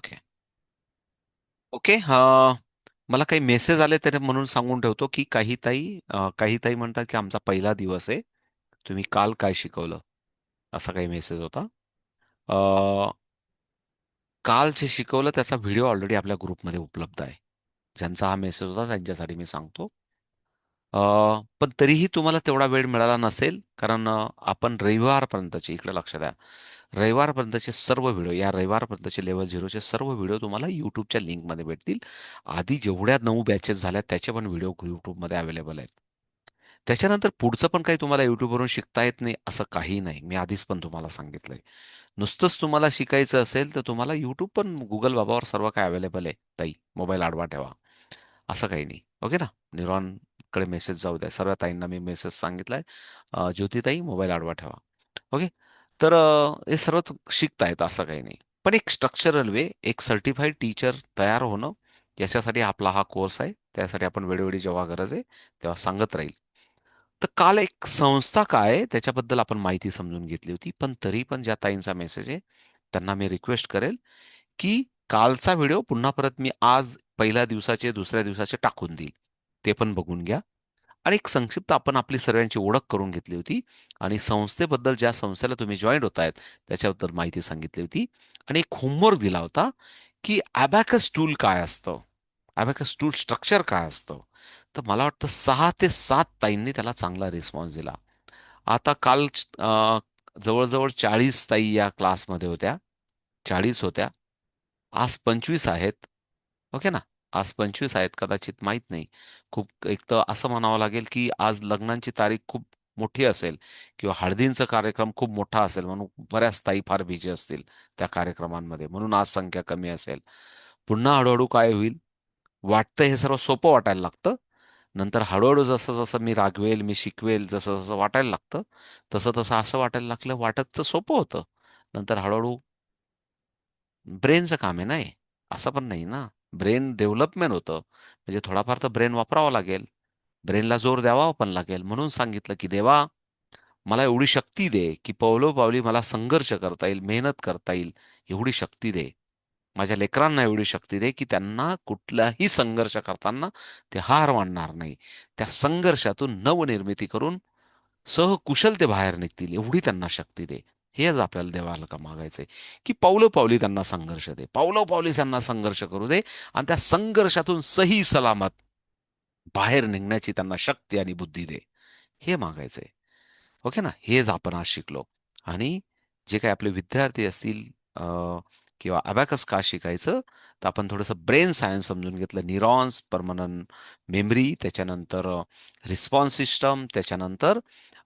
Okay. Okay. मला काही message आले तर म्हणून सांगून ठेवतो की काही ताई म्हणतात की आमचा पहिला दिवस आहे, तुम्ही काल काय शिकवलं, असा काही मेसेज होता. अ, काल जे शिकवलं त्याचा व्हिडिओ ऑलरेडी आपल्या ग्रुपमध्ये उपलब्ध आहे. ज्यांचा हा मेसेज होता त्यांच्यासाठी मी सांगतो. अ, पण तरीही तुम्हाला तेवढा वेळ मिळाला नसेल, कारण आपण रविवारपर्यंतचे, इकडे लक्ष द्या, रविवारपर्यंतचे सर्व व्हिडिओ, या रविवारपर्यंतचे लेव्हल झिरोचे सर्व व्हिडिओ तुम्हाला युट्यूबच्या लिंकमध्ये भेटतील. आधी जेवढ्या 9 बॅचेस झाल्या त्याचे पण व्हिडिओ युट्यूबमध्ये अवेलेबल आहेत. त्याच्यानंतर पुढचं पण काही तुम्हाला युट्यूबवरून शिकता येत नाही असं काही नाही. मी आधीच पण तुम्हाला सांगितलंय. नुसतंच तुम्हाला शिकायचं असेल तर तुम्हाला युट्यूब पण, गुगल बाबावर सर्व काय अवेलेबल आहे ताई. मोबाईल आडवा ठेवा. असं काही नाही. ओके ना. कडे मेसेज जाऊ द्या. सर्व ताईंना मी मेसेज सांगितलाय. ज्योतिताई मोबाईल आडवा ठेवा. ओके. तर हे सर्व शिकता येतं असं काही नाही. पण एक स्ट्रक्चरल वे, एक सर्टिफाईड टीचर तयार होणं, याच्यासाठी आपला हा कोर्स आहे. त्यासाठी आपण वेळोवेळी जेव्हा गरज आहे तेव्हा सांगत राहील. तर काल एक संस्था काय आहे त्याच्याबद्दल आपण माहिती समजून घेतली होती. पण तरी पण ज्या ताईंचा मेसेज आहे त्यांना मी रिक्वेस्ट करेल की कालचा व्हिडिओ पुन्हा परत मी आज पहिल्या दिवसाचे, दुसऱ्या दिवसाचे टाकून देईल. ते पण बघून घ्या. आणि एक संक्षिप्त आपण आपली सर्वांची ओळख करून घेतली होती आणि संस्थेबद्दल, ज्या संस्थेला तुम्ही जॉईन होतायत त्याच्याबद्दल माहिती सांगितली होती आणि एक होमवर्क दिला होता की अबॅकस टूल काय असतं, अबॅकस टूल स्ट्रक्चर काय असतं. तर मला वाटतं 6 ते 7 ताईंनी त्याला चांगला रिस्पॉन्स दिला. आता काल जवळजवळ 40 ताई या क्लासमध्ये होत्या. 40 होत्या. आज 25 आहेत. ओके ना. आज 25 आहेत, कदाचित माहित नाही. खूप, एक तर असं म्हणावं लागेल की आज लग्नांची तारीख खूप मोठी असेल किंवा हळदींचा कार्यक्रम खूप मोठा असेल, म्हणून बऱ्याच ताई फार बिझी असतील त्या कार्यक्रमांमध्ये, म्हणून आज संख्या कमी असेल. पुन्हा हळूहळू काय होईल, वाटतं हे सर्व सोपं वाटायला लागतं. नंतर हळूहळू जसं जसं मी रागवेल, मी शिकवेल, जसं जसं वाटायला लागतं, तसं तसं असं वाटायला लागलं, वाटतचं सोपं होतं. नंतर हळूहळू ब्रेनचं काम आहे ना हे. असं पण नाही ना. ब्रेन डेव्हलपमेंट होतं. म्हणजे थोडाफार तर ब्रेन वापरावा लागेल. ब्रेनला जोर द्यावा पण लागेल. म्हणून सांगितलं की देवा, मला एवढी शक्ती दे की पावलोपावली मला संघर्ष करता येईल, मेहनत करता येईल, एवढी शक्ती दे. माझ्या लेकरांना एवढी शक्ती दे की त्यांना कुठलाही संघर्ष करताना ते हार मानणार नाही. त्या संघर्षातून नवनिर्मिती करून सहकुशल ते बाहेर निघतील, एवढी त्यांना शक्ती दे. हेच आपल्याला देवाला का मागायचंय की पावलोपावली त्यांना संघर्ष दे, पावलोपावली त्यांना संघर्ष करू दे आणि त्या संघर्षातून सही सलामत बाहेर निघण्याची त्यांना शक्ती आणि बुद्धी दे. हे मागायचंय. ओके ना. हेच आपण आज शिकलो. आणि जे काही आपले विद्यार्थी असतील, अ, किंवा अबॅकस का शिकायचं, तर आपण थोडंसं ब्रेन सायन्स समजून घेतलं. न्यूरॉन्स, परमनंट मेमरी, त्याच्यानंतर रिस्पॉन्स सिस्टम, त्याच्यानंतर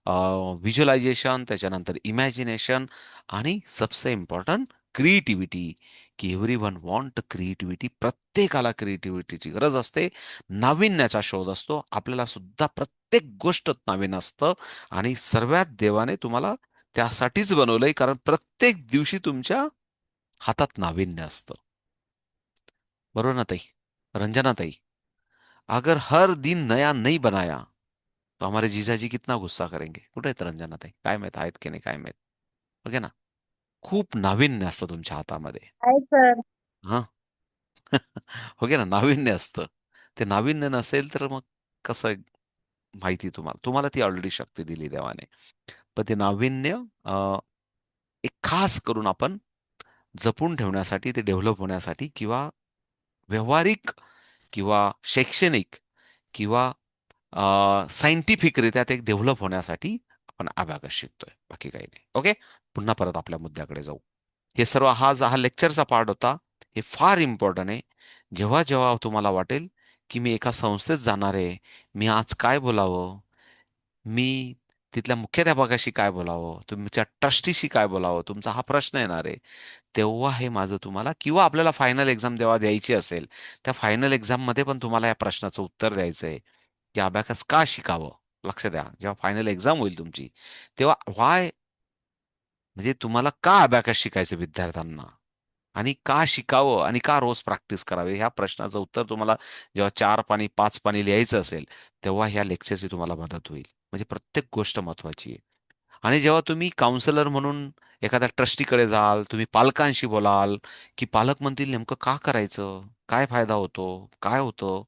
व्हिज्युअलायझेशन, त्याच्यानंतर इमॅजिनेशन आणि सबसे इम्पॉर्टंट क्रिएटिव्हिटी, की एव्हरीवन वॉन्ट क्रिएटिव्हिटी. प्रत्येकाला क्रिएटिव्हिटीची गरज असते. नाविन्याचा शोध असतो. आपल्याला सुद्धा प्रत्येक गोष्ट नवीन असतं आणि सर्वात देवाने तुम्हाला त्यासाठीच बनवलंय, कारण प्रत्येक दिवशी तुमच्या हातात नाविन्य असतं. बरोबर ना ताई? रंजना ताई, अगर हर दिन नया नहीं बनाया तो हमारे जीजाजी कितना गुस्सा करेंगे. कुठे आहेत रंजना ताई? काय माहित आहेत की नाही काय माहित. ओके ना. खूप नाविन्य असतं तुमच्या हातामध्ये. आहे सर. हा. ओके ना. नाविन्य असतं. ते नाविन्य नसेल तर मग कसं, माहिती तुम्हाला, तुम्हाला ती ऑलरेडी शक्ती दिली देवाने. पण ते नाविन्य एक खास करून आपण जपून ठेवण्यासाठी, ते डेव्हलप होण्यासाठी, किंवा व्यावहारिक किंवा शैक्षणिक किंवा सायंटिफिकरित्या ते डेव्हलप होण्यासाठी आपण अबॅकस शिकतोय. बाकी काही नाही. ओके. पुन्हा परत आपल्या मुद्द्याकडे जाऊ. हे सर्व हा लेक्चरचा पार्ट होता. हे फार इम्पॉर्टंट आहे. जेव्हा जेव्हा तुम्हाला वाटेल की मी एका संस्थेत जाणार आहे, मी आज काय बोलावं, मी तिथल्या मुख्याध्यापकाशी काय बोलावं, तुमच्या ट्रस्टीशी काय बोलावं, तुमचा हा प्रश्न येणार आहे, तेव्हा हे माझं तुम्हाला, किंवा आपल्याला फायनल एक्झाम जेव्हा द्यायची असेल, त्या फायनल एक्झाममध्ये पण तुम्हाला या प्रश्नाचं उत्तर द्यायचं आहे की अबॅकस का शिकावं. लक्ष द्या, जेव्हा फायनल एक्झाम होईल तुमची, तेव्हा व्हाय, म्हणजे तुम्हाला का अबॅकस शिकायचं विद्यार्थ्यांना, आणि का शिकावं आणि का रोज प्रॅक्टिस करावी, ह्या प्रश्नाचं उत्तर तुम्हाला जेव्हा 4 पानी 5 पानी लिहायचं असेल, तेव्हा ह्या लेक्चरची तुम्हाला मदत होईल. म्हणजे प्रत्येक गोष्ट महत्वाची आहे. आणि जेव्हा तुम्ही काउन्सिलर म्हणून एखाद्या ट्रस्टीकडे जाल, तुम्ही पालकांशी बोलाल, की पालक म्हणतील नेमकं का करायचं? काय फायदा होतो? काय होतं?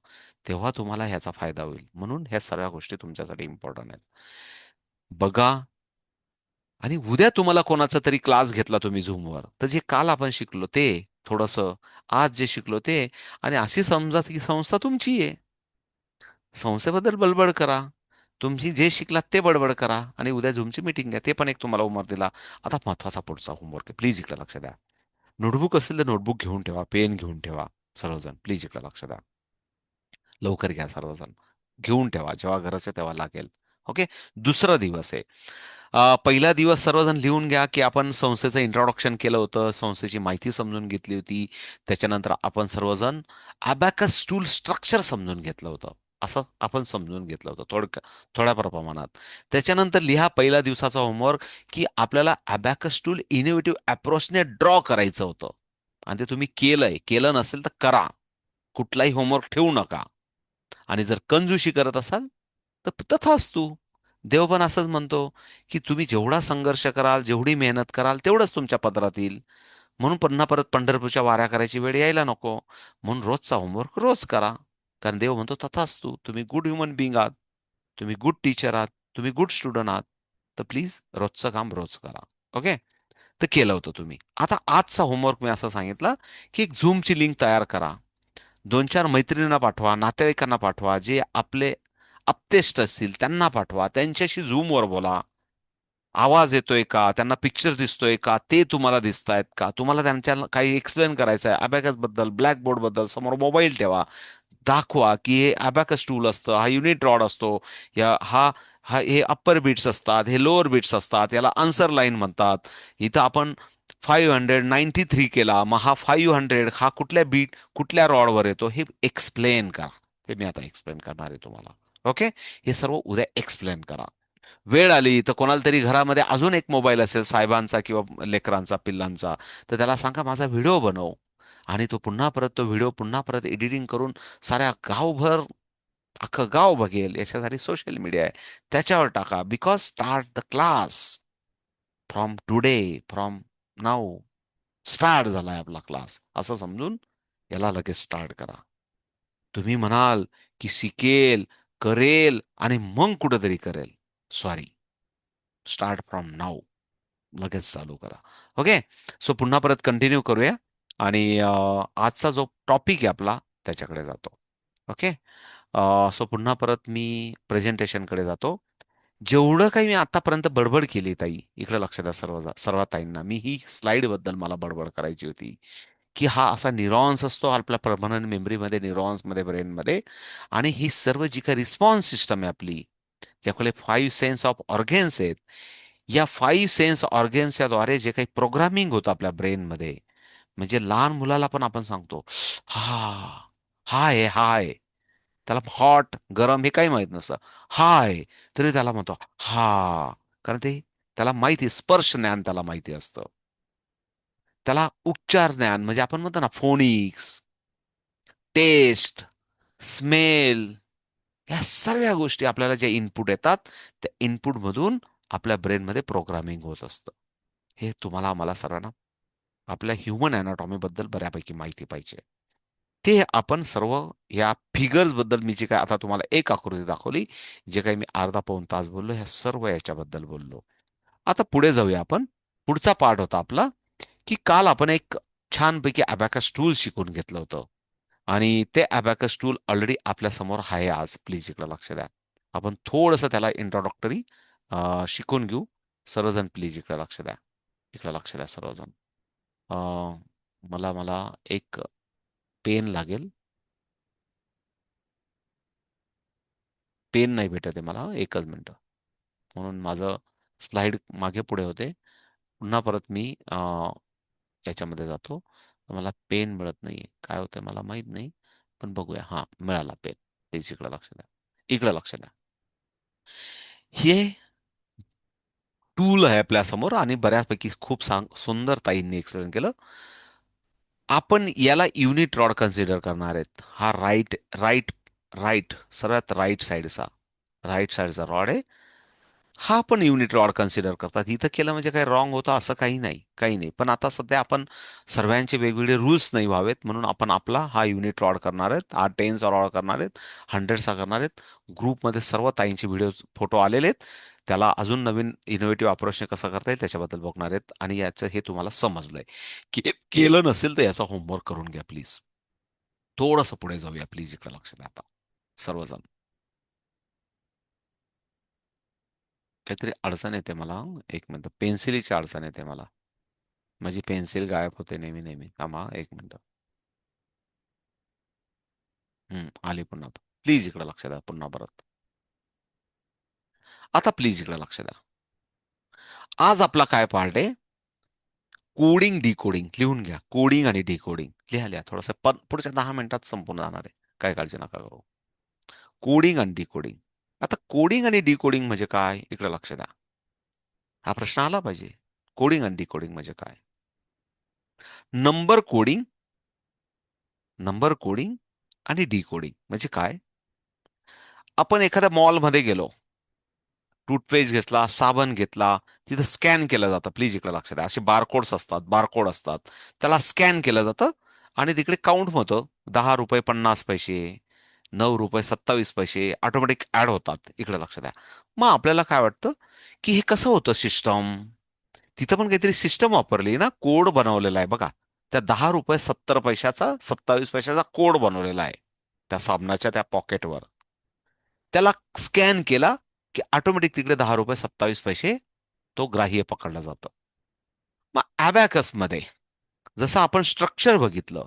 तेव्हा तुम्हाला ह्याचा फायदा होईल. म्हणून ह्या सगळ्या गोष्टी तुमच्यासाठी इम्पॉर्टंट आहेत. बघा आणि उद्या तुम्हाला कोणाचा तरी क्लास घेतला तुम्ही Zoomवर, तर जे काल आपण शिकलो ते थोडंसं, आज जे शिकलो ते आणि अशी समजा ती संस्था तुमची आहे. संस्थेबद्दल बडबड करा. तुम्ही जे शिकलात ते बडबड करा आणि उद्या Zoomची मीटिंग घ्या. ते पण एक तुम्हाला होमवर्क दिला. आता महत्त्वाचा पुढचा होमवर्क आहे. प्लीज इकडे लक्ष द्या. नोटबुक असेल तर नोटबुक घेऊन ठेवा, पेन घेऊन ठेवा. सर्वजण प्लीज इकडे लक्ष द्या. लवकर घ्या सर्वजण. घेऊन ठेवा. जेव्हा गरज आहे तेव्हा लागेल. ओके. दुसरा दिवस आहे. पहिला दिवस सर्वजण लिहून घ्या, की आपण संस्थेचं इंट्रोडक्शन केलं होतं, संस्थेची माहिती समजून घेतली होती. त्याच्यानंतर आपण सर्वजण अबॅकस टूल स्ट्रक्चर समजून घेतलं होतं. असं आपण समजून घेतलं होतं थोड्या प्रमाणात. त्याच्यानंतर लिहा पहिल्या दिवसाचा होमवर्क, की आपल्याला अबॅकस टूल इनोव्हेटिव्ह अप्रोचने ड्रॉ करायचं होतं. आणि ते तुम्ही केलंय. केलं नसेल तर करा. कुठलाही होमवर्क ठेवू नका. आणि जर कंजूशी करत असाल तर तथास्तु. देव पण असंच म्हणतो, की तुम्ही जेवढा संघर्ष कराल, जेवढी मेहनत कराल, तेवढंच तुमच्या पदरात येईल. म्हणून पुन्हा परत पंढरपूरच्या वाऱ्या करायची वेळ यायला नको. म्हणून रोजचा होमवर्क रोज करा. कारण देव म्हणतो तथास्तु. तुम्ही गुड ह्युमन बिंग आहात. तुम्ही गुड टीचर आहात. तुम्ही गुड स्टुडंट आहात. तर प्लीज रोजचं काम रोज करा. ओके? तर केलं होतं तुम्ही. आता आजचा होमवर्क मी असं सांगितलं, की एक Zoomची लिंक तयार करा. 2-4 मैत्रिणींना पाठवा, नातेवाईकांना पाठवा, जे आपले आप्तेष्ट असतील त्यांना पाठवा. त्यांच्याशी Zoomवर बोला. आवाज येतोय का? त्यांना पिक्चर दिसतोय का? ते तुम्हाला दिसतायत का? तुम्हाला त्यांच्या काही एक्सप्लेन करायचं आहे अबॅकस बद्दल, ब्लॅकबोर्ड बद्दल, समोर मोबाईल ठेवा. दाखवा, की हे अबॅकस टूल असतं, हा युनिट रॉड असतो, या हा हा हे अप्पर बिट्स असतात, हे लोअर बिट्स असतात, याला आन्सर लाईन म्हणतात. इथं आपण 593 केला, मग हा 500 हा कुठल्या बीट, कुठल्या रॉडवर येतो, हे एक्सप्लेन करा. हे मी आता एक्सप्लेन करणार आहे तुम्हाला. ओके? हे सर्व उद्या एक्सप्लेन करा. वेळ आली तर कोणाला तरी घरामध्ये अजून एक मोबाईल असेल साहेबांचा किंवा लेकरांचा, पिल्लांचा, तर त्याला सांगा माझा व्हिडिओ बनव. आणि तो पुन्हा परत तो व्हिडिओ पुन्हा परत एडिटिंग करून साऱ्या गावभर अख्खं गाव बघेल याच्यासाठी सोशल मीडिया आहे. त्याच्यावर टाका. Because start the class from today, from now. Start झालाय आपला क्लास असं समजून याला लगेच स्टार्ट करा. तुम्ही म्हणाल की शिकेल, करेल आणि मग कुठेतरी करेल. सॉरी. Start from now. लगेच चालू करा. ओके. सो पुन्हा परत कंटिन्यू करूया आणि आजचा जो टॉपिक आहे आपला त्याच्याकडे जातो. ओके. सो पुन्हा परत मी प्रेझेंटेशनकडे जातो. जेवढं काही मी आतापर्यंत बडबड केली ताई, इकडे लक्ष द्या सर्व ताईंना. मी ही स्लाइड बद्दल मला बडबड करायची होती, की हा असा न्यूरॉन्स असतो आपल्या परमनंट मेमरीमध्ये, न्यूरॉन्समध्ये, ब्रेनमध्ये आणि ही सर्व जी काही रिस्पॉन्स सिस्टम आहे आपली, ज्याकडे 5 सेन्स ऑफ ऑर्गन्स आहेत, या 5 सेन्स ऑर्गन्सच्या द्वारे जे काही प्रोग्रामिंग होतं आपल्या ब्रेनमध्ये, म्हणजे लहान मुलाला पण आपण सांगतो, हा, हाय, हाय. त्याला हॉट, गरम हे काही माहित नसतं. हाय, तरी त्याला म्हणतो हा. कारण ते त्याला माहिती स्पर्श ज्ञान त्याला माहिती असतं. त्याला उच्चार ज्ञान म्हणजे आपण म्हणतो ना फोनिक्स, टेस्ट, स्मेल ह्या सर्व गोष्टी आपल्याला जे इनपुट येतात, त्या इनपुट मधून आपल्या ब्रेनमध्ये प्रोग्रामिंग होत असतं. हे तुम्हाला आम्हाला सर्वांना आपल्या ह्युमन अॅनाटॉमी बद्दल बऱ्यापैकी माहिती पाहिजे. ते आपण सर्व या फिगर्स बद्दल मी जे काय आता तुम्हाला एक आकृती दाखवली, जे काही मी अर्धा पाऊण तास बोललो, ह्या सर्व याच्याबद्दल बोललो. आता पुढे जाऊया आपण. पुढचा पार्ट होता आपला, की काल आपण एक छानपैकी अबॅकस टूल शिकून घेतलं होतं. आणि ते अबॅकस टूल ऑलरेडी आपल्या समोर आहे आज. प्लीज इकडे लक्ष द्या. आपण थोडंसं त्याला इंट्रोडक्टरी शिकून घेऊ. सर्वजण प्लीज इकडे लक्ष द्या. इकडे लक्ष द्या सर्वजण. अ, मला मला एक पेन लागेल. पेन नाही भेटत आहे मला. एकच मिनिटं. म्हणून माझं स्लाइड मागे पुढे होते. पुन्हा परत मी याच्यामध्ये जातो. मला पेन मिळत नाहीये. काय होतंय मला माहित नाही. पण बघूया. हां, मिळाला पेन. प्लीज इकडे लक्ष द्या. इकडे लक्ष द्या. हे टूल आहे आपल्यासमोर आणि बऱ्यापैकी खूप सुंदर ताईंनी एक्सप्लेन केलं. आपण याला युनिट रॉड कन्सिडर करणार आहेत. हा राईट सर्वात राईट साईडचा रॉड आहे. हा पण युनिट रॉड कन्सिडर करतात. इथं केलं म्हणजे काही रॉंग होतं असं काही नाही, काही नाही. पण आता सध्या आपण सर्वांचे वेगवेगळे रूल्स नाही व्हावेत म्हणून आपण आपला हा युनिट रॉड करणार आहेत, हा टेन्स रॉड करणार आहेत, हंड्रेडचा करणार आहेत. ग्रुपमध्ये सर्व ताईंचे व्हिडिओ फोटो आलेले आहेत. त्याला अजून नवीन इनोव्हेटिव्ह अप्रोचने कसं करता येईल त्याच्याबद्दल बघणार आहेत. आणि याचं हे तुम्हाला समजलंय की केलं नसेल तर याचा होमवर्क करून घ्या प्लीज. थोडंसं पुढे जाऊया प्लीज, इकडे लक्ष द्या आता सर्वजण. काहीतरी अडचण येते मला. एक मिनिट, पेन्सिलीची अडचण येते मला. माझी पेन्सिल गायब होते नेहमी नेहमी. थांबा एक मिनिट. आली पुन्हा. प्लीज इकडे लक्ष द्या पुन्हा परत. आता प्लीज इकडे लक्ष द्या. आज आपला काय पार्ट आहे? Coding decoding. लिहून घ्या, कोडिंग आणि डिकोडिंग. लिहा लिहा थोडंसं, पण पुढच्या 10 मिनिटात संपून जाणार आहे. काय काळजी नका करू. कोडिंग आणि डिकोडिंग. आता कोडिंग आणि डिकोडिंग म्हणजे काय, इकडे लक्ष द्या. हा प्रश्न आला पाहिजे. कोडिंग आणि डिकोडिंग म्हणजे काय? नंबर कोडिंग, नंबर कोडिंग आणि डिकोडिंग म्हणजे काय? आपण एखाद्या मॉलमध्ये गेलो, टूथपेस्ट घेतला, साबण घेतला, तिथं स्कॅन केलं जातं. प्लीज इकडे लक्ष द्या. असे बारकोड्स असतात, बारकोड असतात. त्याला स्कॅन केलं जातं आणि तिकडे काउंट होतं. ₹10.50, ₹9.27 ऑटोमॅटिक ऍड होतात. इकडे लक्ष द्या. मग आपल्याला काय वाटतं की हे कसं होतं सिस्टम? तिथं पण काहीतरी सिस्टम वापरली ना, कोड बनवलेला आहे बघा. त्या ₹10.70 27 कोड बनवलेला आहे त्या साबणाच्या त्या पॉकेटवर. त्याला स्कॅन केला की ऑटोमॅटिक तिकडे ₹10.27 तो ग्राह्य पकडला जातो. मग मध्ये जसं आपण स्ट्रक्चर बघितलं,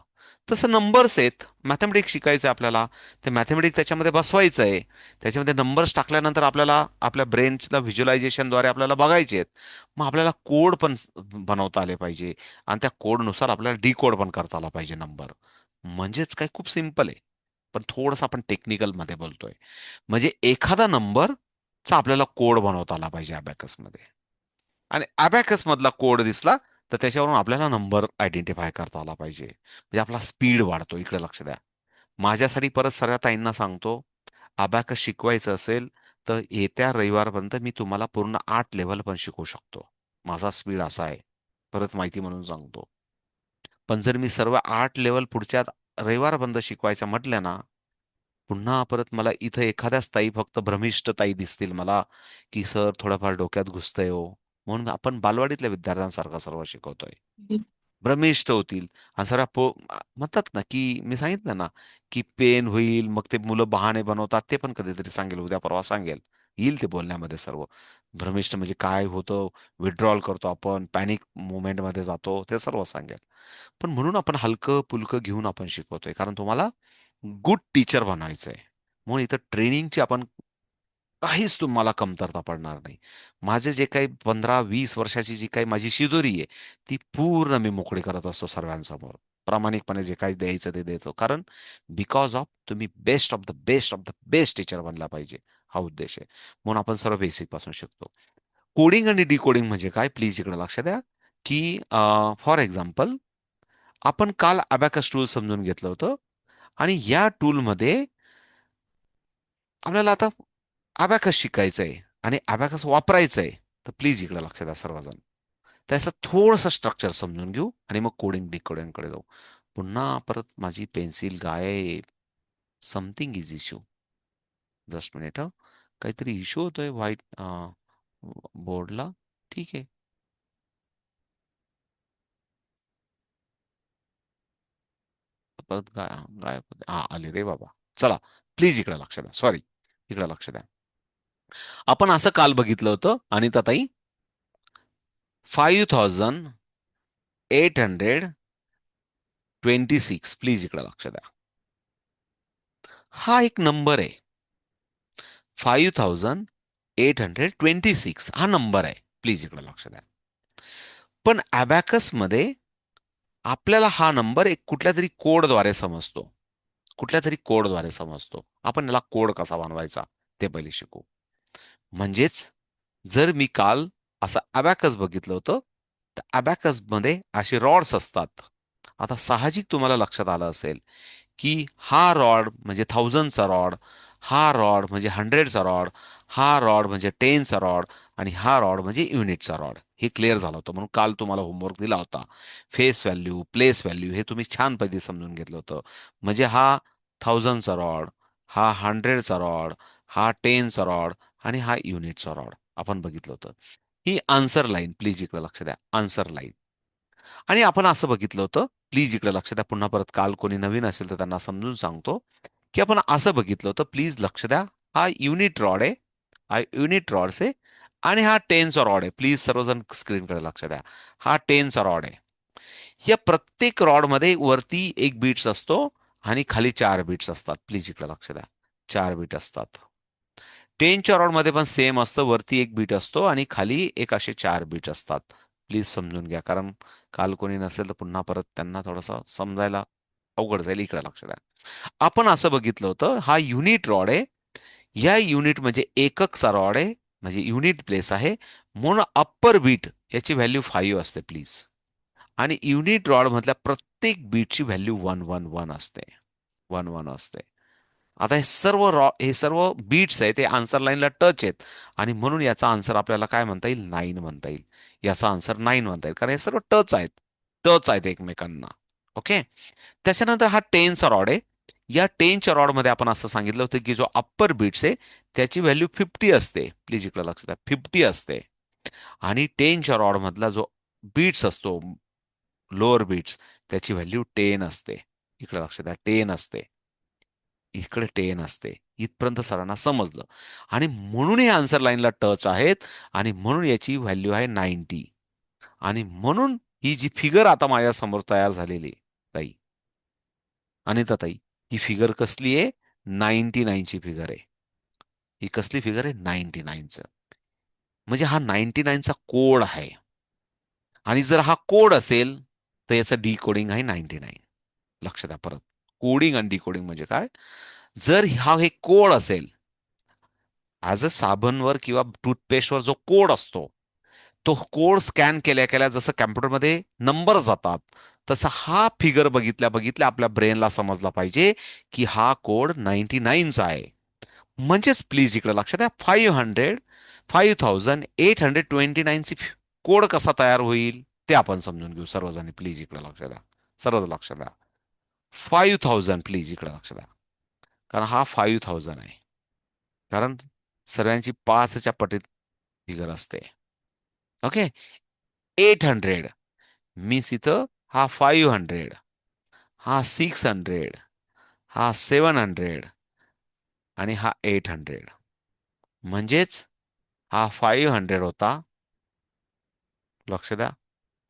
तसं नंबर्स आहेत. मॅथमॅटिक्स शिकायचं आहे आपल्याला. ते मॅथमॅटिक्स त्याच्यामध्ये बसवायचं आहे. त्याच्यामध्ये नंबर्स टाकल्यानंतर आपल्याला आपल्या ब्रेनच्या व्हिज्युअलायझेशनद्वारे आपल्याला बघायचे आहेत. मग आपल्याला कोड पण बनवता आले पाहिजे आणि त्या कोडनुसार आपल्याला डिकोड पण करता आला पाहिजे नंबर. म्हणजेच काय, खूप सिंपल आहे. पण थोडंसं आपण टेक्निकलमध्ये बोलतोय. म्हणजे एखादा नंबरचा आपल्याला कोड बनवता आला पाहिजे अबॅकसमध्ये. आणि अबॅकस मधला कोड दिसला तर त्याच्यावरून आपल्याला नंबर आयडेंटिफाय करता आला पाहिजे. म्हणजे आपला स्पीड वाढतो. इकडे लक्ष द्या. माझ्यासाठी परत सगळ्या ताईंना सांगतो, अबॅकस शिकवायचं असेल तर येत्या रविवारपर्यंत मी तुम्हाला पूर्ण 8 लेव्हल पण शिकवू शकतो. माझा स्पीड असा आहे. परत माहिती म्हणून सांगतो. पण जर मी सर्व 8 लेव्हल पुढच्या रविवारपर्यंत शिकवायच्या म्हटल्या ना, पुन्हा परत मला इथं एखाद्याच ताई, फक्त भ्रमिष्ट ताई दिसतील मला, की सर थोडंफार डोक्यात घुसतंय हो. म्हणून आपण बालवाडीतल्या विद्यार्थ्यांसारखं सर्व शिकवतोय. भ्रमिष्ट होतील. आणि सर्व म्हणतात ना, की मी सांगितलं ना, की पेन होईल, मग ते मुलं बहाणे बनवतात, ते पण कधीतरी सांगेल, उद्या परवा सांगेल. येईल ते बोलण्यामध्ये सर्व. भ्रमिष्ट म्हणजे काय होतं, विड्रॉल करतो आपण, पॅनिक मोमेंटमध्ये जातो, ते सर्व सांगेल. पण म्हणून आपण हलकं-पुलकं घेऊन आपण शिकवतोय. कारण तुम्हाला गुड टीचर बनायचंय. म्हणून इथं ट्रेनिंगची आपण काहीच तुम्हाला कमतरता पडणार नाही. माझे जे काही 15-20 वर्षाची जी काही माझी शिदोरी आहे, ती पूर्ण मी मोकळी करत असतो सर्वांसमोर. प्रामाणिकपणे जे काही द्यायचं ते देतो. कारण बिकॉज ऑफ तुम्ही best of the best of the best teacher बनला पाहिजे, हा उद्देश आहे. म्हणून आपण सर्व बेसिक पासून शिकतो. कोडिंग आणि डिकोडिंग म्हणजे काय? प्लीज इकडे लक्ष द्या, की फॉर एक्झाम्पल आपण काल अबॅकस टूल समजून घेतलं होतं आणि या टूलमध्ये आपल्याला आता अबॅकस शिकायचंय आणि अबॅकस वापरायचंय. तर प्लीज इकडे लक्ष द्या सर्वजण. त्याचं थोडंसं स्ट्रक्चर समजून घेऊ आणि मग कोडिंग डिकोडिंगकडे जाऊ. पुन्हा परत माझी पेन्सिल गायब. Something is issue. Just minute. काहीतरी इश्यू होतोय व्हाईट बोर्डला. ठीक आहे. परत गायब होते. हा आले रे बाबा. चला प्लीज इकडे लक्ष द्या. सॉरी, इकडे लक्ष द्या. आपण असं काल बघितलं होतं आणि ताई, 5826. प्लीज इकडे लक्ष द्या. हा एक नंबर आहे. 5826 हा नंबर आहे. प्लीज इकडे लक्ष द्या. पण अबॅकस मध्ये आपल्याला हा नंबर एक कुठल्या तरी कोडद्वारे समजतो. कुठल्या तरी कोडद्वारे समजतो. आपण याला कोड कसा बनवायचा ते पहिले शिकू. म्हणजेच जर मी काल असं अबॅकस बघितलं होतं, तर अबॅकस मध्ये असे रॉड्स असतात. आता साहजिक तुम्हाला लक्षात आलं असेल की हा रॉड म्हणजे 1000चा रॉड, हा रॉड म्हणजे हंड्रेडचा रॉड, हा रॉड म्हणजे टेनचा रॉड, आणि हा रॉड म्हणजे युनिटचा रॉड. हे क्लिअर झालं होतं, म्हणून काल तुम्हाला होमवर्क दिला होता. फेस व्हॅल्यू, प्लेस व्हॅल्यू हे तुम्ही छान पद्धतीने समजून घेतलं होतं. म्हणजे हा थाउजंडचा रॉड, हा हंड्रेडचा रॉड, हा टेनचा रॉड, आणि हा युनिटचा रॉड आपण बघितलं होतं. ही आन्सर लाईन, प्लीज इकडे लक्ष द्या, आन्सर लाईन. आणि आपण असं बघितलं होतं, प्लीज इकडे लक्ष द्या, पुन्हा परत काल कोणी नवीन असेल तर त्यांना समजून सांगतो, की आपण असं बघितलं होतं, प्लीज लक्ष द्या. हा युनिट रॉड आहे, हा युनिट रॉड्स आहे, आणि हा टेनचा रॉड आहे. प्लीज सर्वजण स्क्रीनकडे लक्ष द्या. हा टेनचा रॉड आहे. या प्रत्येक रॉडमध्ये वरती एक बीट्स असतो आणि खाली 4 बीट्स असतात. प्लीज इकडे लक्ष द्या. 4 बीट असतात. टेनच्या रॉडमध्ये पण सेम असतं, वरती एक बीट असतो आणि खाली एक असे 4 बीट असतात. प्लीज समजून घ्या, कारण काल कोणी नसेल तर पुन्हा परत त्यांना थोडंसं समजायला अवघड जाईल. इकडे लक्ष द्या. आपण असं बघितलं होतं, हा युनिट रॉड आहे. या युनिट म्हणजे एककचा रॉड आहे, म्हणजे युनिट प्लेस आहे, म्हणून अप्पर बीट याची व्हॅल्यू 5 असते प्लीज. आणि युनिट रॉड मधल्या प्रत्येक बीटची व्हॅल्यू 111 असते. 1 1 असते. आता हे सर्व बीट्स आहे ते आन्सर लाईनला टच आहेत, आणि म्हणून याचा आन्सर आपल्याला काय म्हणता येईल, 9 म्हणता येईल. याचा आन्सर 9 म्हणता येईल, कारण हे सर्व टच आहेत एकमेकांना. ओके. त्याच्यानंतर हा टेनचा रॉड आहे. या टेनच्या रॉडमध्ये आपण असं सांगितलं होतं की जो अप्पर बीट्स आहे त्याची व्हॅल्यू 50 असते. प्लीज इकडे लक्ष द्या, 50 असते. आणि टेनच्या रॉड मधला जो बीट्स असतो, लोअर बीट्स, त्याची व्हॅल्यू 10 असते. इकडे लक्ष द्या, 10 असते. इकडे 10 असते. इथपर्यंत सरांना समजलं. आणि म्हणून हे आन्सर लाईनला टच आहेत, आणि म्हणून याची व्हॅल्यू आहे 90. आणि म्हणून ही जी फिगर आता माझ्या समोर तयार झालेली आहे, ताई, अनिता ताई, ही फिगर कसली आहे? 99 ची फिगर आहे. ही कसली फिगर आहे? 99चं. म्हणजे हा 99चा कोड आहे. आणि जर हा कोड असेल तर याचं डिकोडिंग आहे 99. लक्ष द्या परत. कोडिंग आणि डिकोडिंग म्हणजे काय? जर हा हे कोड असेल, ॲज अ साबणवर किंवा टूथपेस्टवर जो कोड असतो, तो कोड स्कॅन केल्या केल्या जसं कॅम्प्युटरमध्ये नंबर जातात, तसा हा फिगर बघितल्या बघितल्या आपल्या ब्रेनला समजला पाहिजे की हा कोड 99चा आहे. म्हणजेच प्लीज इकडे लक्ष द्या, 5829ची कोड कसा तयार होईल ते आपण समजून घेऊ सर्वजण. प्लीज इकडे लक्ष द्या, सर्व लक्ष द्या. 5000, प्लीज इकडे लक्ष द्या, कारण हा 5000 आहे. कारण सर्वांची 5च्या पटीत फिगर असते. ओके. 800 मीन्स इथं हा 500, हा 600, हा 700, आणि हा 800. म्हणजेच हा 500 होता. लक्ष द्या,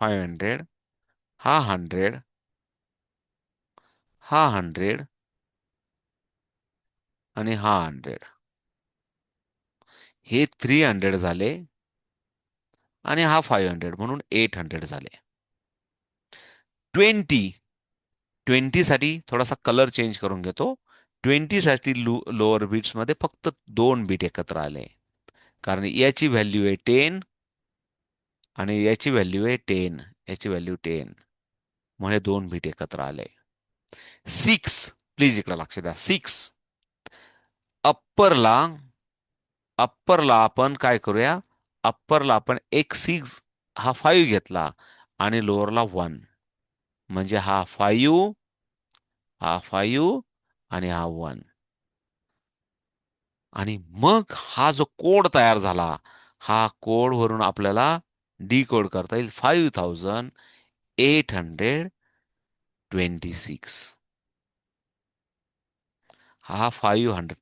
500, हा 100, हा 100, आणि हा 100. हे 300 झाले, आणि हा 500, म्हणून 800 झाले. 20 20 साठी थोडासा कलर चेंज करून घेतो. 20 साठी लोअर बीट्स मध्ये फक्त 2 बीट एकत्र आले, कारण याची व्हॅल्यू आहे 10, आणि याची व्हॅल्यू आहे 10. याची व्हॅल्यू 10, म्हणजे 2 बीट एकत्र आले. 6, प्लीज इकडे लक्ष द्या. 6 अप्परला अप्परला आपण काय करूया, अप्परला आपण एक 6 हा 5 घेतला, आणि लोअरला 1, म्हणजे हा 5, हा 5, आणि हा 1. आणि मग हा जो कोड तयार झाला, हा कोड वरून आपल्याला डिकोड करता येईल, 5826. हा 5000,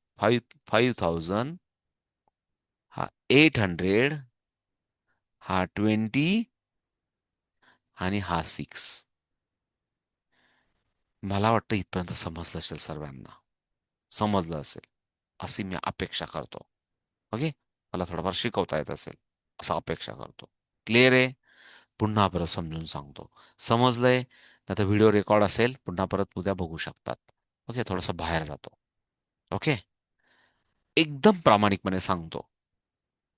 हा 800, हा 20, आणि हा 6. मला वाटतं इथपर्यंत समजलं असेल सर्वांना. समजलं असेल अशी मी अपेक्षा करतो. ओके. मला थोडंफार शिकवता येत असेल असं अपेक्षा करतो. क्लिअर आहे? पुन्हा परत समजून सांगतो. समजलंय नाही तर व्हिडिओ रेकॉर्ड असेल, पुन्हा परत उद्या बघू शकतात. ओके. थोडंसं बाहेर जातो. ओके. एकदम प्रामाणिकपणे सांगतो.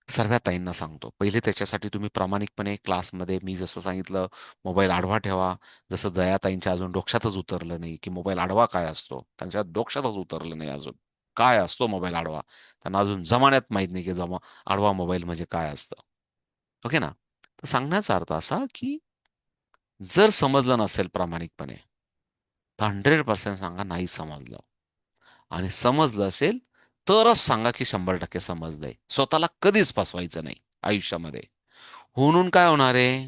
सर्व ताईंना सांगतो. पहिले त्याच्यासाठी तुम्ही प्रामाणिकपणे क्लासमध्ये मी जसं सांगितलं, मोबाईल आडवा ठेवा. जसं दयाताईंच्या अजून डोक्यातच उतरलं नाही, की मोबाईल आडवा काय असतो. त्यांच्या डोक्यातच उतरलं नाही अजून. काय असतो मोबाईल आडवा. त्यांना अजून जमान्यात माहित नाही की आडवा मोबाईल म्हणजे काय असतं. ओके ना. तर सांगण्याचा अर्थ असा की जर समजलं नसेल प्रामाणिकपणे तर 100% सांगा नाही समजलं. आणि समजलं असेल तरच सांगा की 100% समजलंय. स्वतःला कधीच फसवायचं नाही आयुष्यामध्ये. म्हणून काय होणार आहे?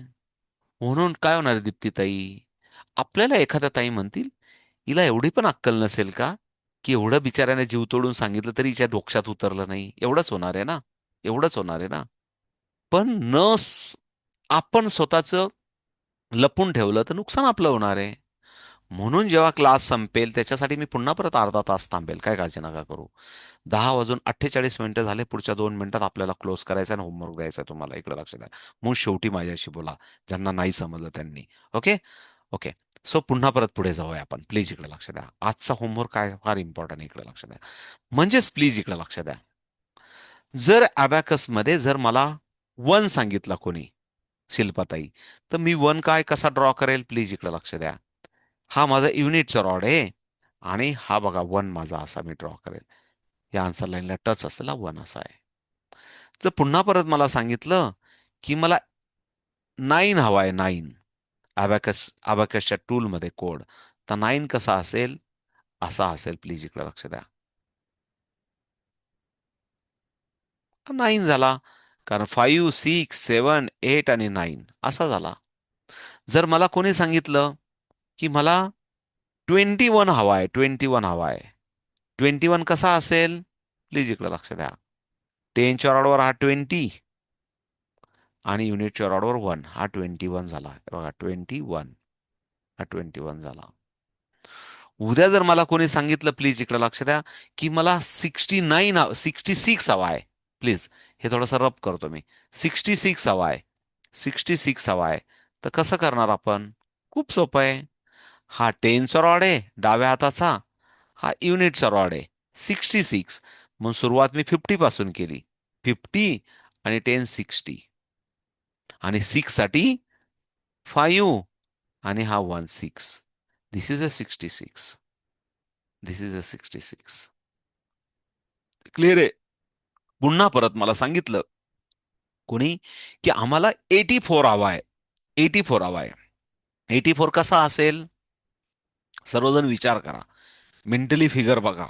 म्हणून काय होणार आहे दीप्तीताई? आपल्याला एखाद्या ताई म्हणतील, "हिला एवढी पण अक्कल नसेल का? की एवढं बिचाऱ्याने जीव तोडून सांगितलं तरी हिच्या डोक्यात उतरलं नाही." एवढंच होणार आहे ना? एवढंच होणार आहे ना? पण आपण स्वतःचं लपून ठेवलं तर नुकसान आपलं होणार आहे. म्हणून जेव्हा क्लास संपेल त्याच्यासाठी मी पुन्हा परत अर्धा तास थांबेल. काय काळजी नका करू. 10 वाजून 48 मिनिटं झाले. पुढच्या 2 मिनिटात आपल्याला क्लोज करायचा आणि होमवर्क द्यायचा आहे तुम्हाला. इकडे लक्ष द्या. मग शेवटी माझ्याशी बोला. ज्यांना नाही समजलं त्यांनी. ओके? ओके. सो पुन्हा परत पुढे जाऊया आपण. प्लीज इकडे लक्ष द्या. आजचा होमवर्क काय फार इम्पॉर्टंट आहे. इकडे लक्ष द्या. म्हणजेच प्लीज इकडे लक्ष द्या. जर अबॅकसमध्ये जर मला वन सांगितला कोणी, शिल्पाताई, तर मी वन काय कसा ड्रॉ करेल? प्लीज इकडे लक्ष द्या. हा माझा युनिटचा रॉड आहे आणि हा बघा वन माझा असा मी ड्रॉ करेल. या आन्सर लाईनला टच असलेला वन असा आहे. जर पुन्हा परत मला सांगितलं की मला 9 हवा आहे 9 अबॅकसच्या टूलमध्ये कोड, तर 9 कसा असेल? असा असेल. प्लीज इकडे लक्ष द्या. 9 झाला. कारण 5, 6, 7, 8 आणि 9 असा झाला. जर मला कोणी सांगितलं की मला 21 हवा आहे, 21 हवा आहे. 21 कसा असेल? प्लीज इकडे लक्ष द्या. 10च्या रॉडवर हा 20 आणि युनिटच्या रॉडवर 1 हा 21 झाला. हे बघा 21 हा 21 झाला. उद्या जर मला कोणी सांगितलं प्लीज इकडे लक्ष द्या की मला 66 हवा आहे. प्लीज हे थोडंसं रब करतो मी. 66 हवा आहे. 66 हवा आहे. तर कसं करणार आपण? खूप सोपं आहे. हा 10चा रॉड आहे डाव्या हाताचा. हा युनिटचा रॉड आहे 66. मग सुरुवात मी 50 पासून केली. 50 आणि 10 60 आणि 6 साठी 5 आणि हा 1 6. This is a 66. This is a 66. Clear आहे? पुन्हा परत मला सांगितलं कोणी की आम्हाला 84 हवा आहे. 84 हवा आहे. 84 कसा असेल? सर्वजण विचार करा. मेंटली फिगर बघा.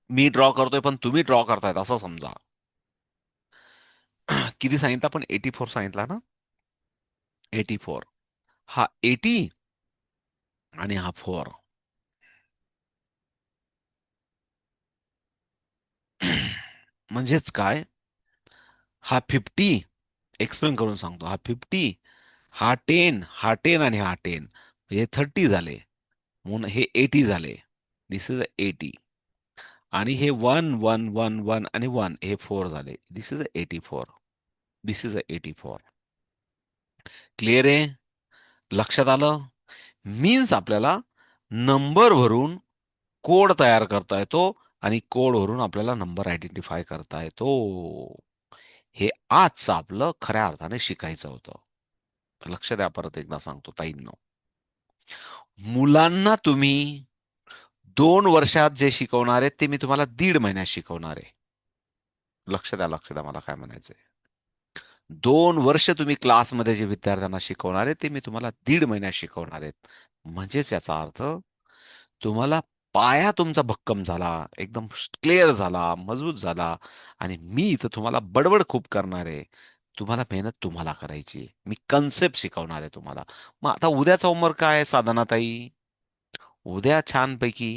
मी ड्रॉ करतोय पण तुम्ही ड्रॉ करतायत असं समजा. किती सांगितलं आपण? 84 सांगितला ना? 84. हा 80 आणि हा 4. म्हणजेच काय? हा 50 एक्सप्लेन करून सांगतो. हा 50, हा 10, हा 10 आणि हा 10. म्हणजे 30 झाले. म्हणून हे 80 झाले. दिस इज अ 80. आणि हे 1, 1, 1, 1 आणि 1 हे 4 झाले. This is a 84. This is a 84. Clear आहे? लक्षात आलं? मीन्स आपल्याला नंबर भरून कोड तयार करता येतो आणि कोडवरून आपल्याला नंबर आयडेंटिफाय करता येतो. हे आजचं आपलं खऱ्या अर्थाने शिकायचं होतं. लक्ष द्या परत एकदा सांगतो ताईंनो. मुलांना तुम्ही 2 वर्षात जे शिकवणार आहे ते मी तुम्हाला 1.5 महिन्यात शिकवणार आहे. लक्ष द्या मला काय म्हणायचंय. 2 वर्ष तुम्ही क्लासमध्ये जे विद्यार्थ्यांना शिकवणार आहे ते मी तुम्हाला 1.5 महिन्यात शिकवणार आहेत. म्हणजेच याचा अर्थ तुम्हाला पाया तुमचा भक्कम झाला, एकदम क्लिअर झाला, मजबूत झाला आणि मी इथं तुम्हाला बडबड खूप करणार आहे. तुम्हाला मेहनत तुम्हाला करायची आहे. मी कन्सेप्ट शिकवणार आहे तुम्हाला. मग आता उद्याचा होमवर्क काय आहे साधनाताई? उद्या छानपैकी